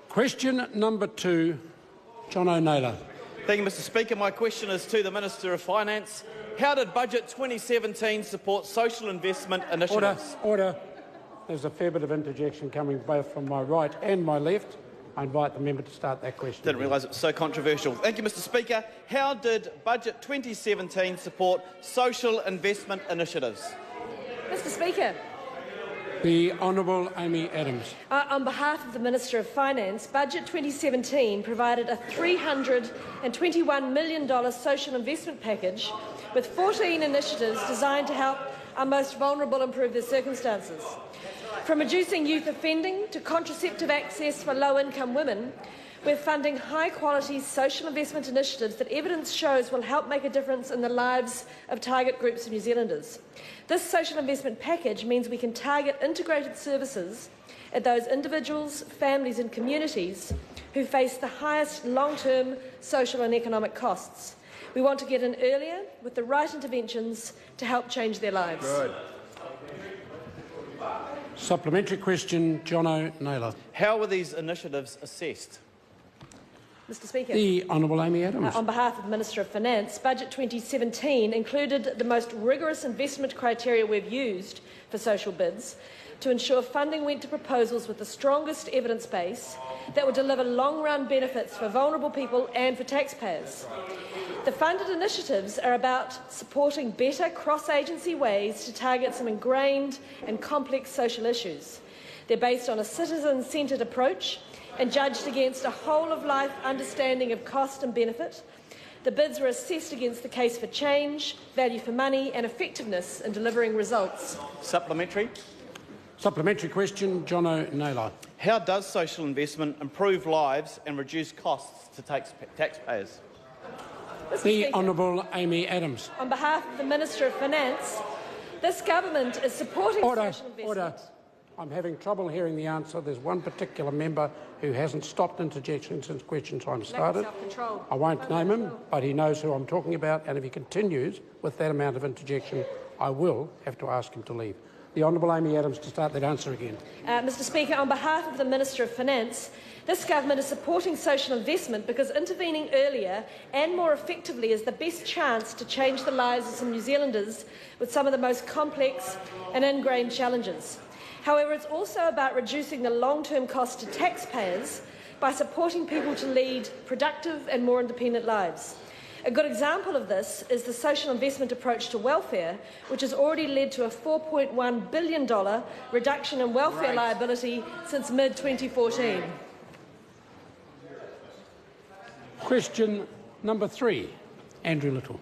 Question number 2, Jono Naylor. Thank you, Mr Speaker. My question is to the Minister of Finance. How did Budget 2017 support social investment initiatives? Order. There's a fair bit of interjection coming both from my right and my left. I invite the member to start that question. Didn't realise it was so controversial. Thank you, Mr Speaker. How did Budget 2017 support social investment initiatives? Mr Speaker. The Honourable Amy Adams. On behalf of the Minister of Finance, Budget 2017 provided a $321 million social investment package with 14 initiatives designed to help our most vulnerable improve their circumstances. From reducing youth offending to contraceptive access for low-income women, we're funding high-quality social investment initiatives that evidence shows will help make a difference in the lives of target groups of New Zealanders. This social investment package means we can target integrated services at those individuals, families and communities who face the highest long-term social and economic costs. We want to get in earlier with the right interventions to help change their lives. Good. Supplementary question, Jono Naylor. How were these initiatives assessed? Mr Speaker. The Honourable Amy Adams. On behalf of the Minister of Finance, Budget 2017 included the most rigorous investment criteria we've used for social bids to ensure funding went to proposals with the strongest evidence base that would deliver long-run benefits for vulnerable people and for taxpayers. The funded initiatives are about supporting better cross-agency ways to target some ingrained and complex social issues. They're based on a citizen-centred approach and judged against a whole-of-life understanding of cost and benefit. The bids were assessed against the case for change, value for money and effectiveness in delivering results. Supplementary. Supplementary question, Jono Naylor. How does social investment improve lives and reduce costs to taxpayers? The Honourable Amy Adams. On behalf of the Minister of Finance, this government is supporting social investment. Order. I'm having trouble hearing the answer. There's one particular member who hasn't stopped interjection since question time started. I won't name him, but he knows who I'm talking about, and if he continues with that amount of interjection, I will have to ask him to leave. The Honourable Amy Adams to start that answer again. Mr Speaker, on behalf of the Minister of Finance, this government is supporting social investment because intervening earlier and more effectively is the best chance to change the lives of some New Zealanders with some of the most complex and ingrained challenges. However, it's also about reducing the long-term cost to taxpayers by supporting people to lead productive and more independent lives. A good example of this is the social investment approach to welfare, which has already led to a $4.1 billion reduction in welfare liability since mid-2014. Question number 3, Andrew Little.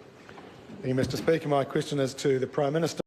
Thank you, Mr Speaker. My question is to the Prime Minister.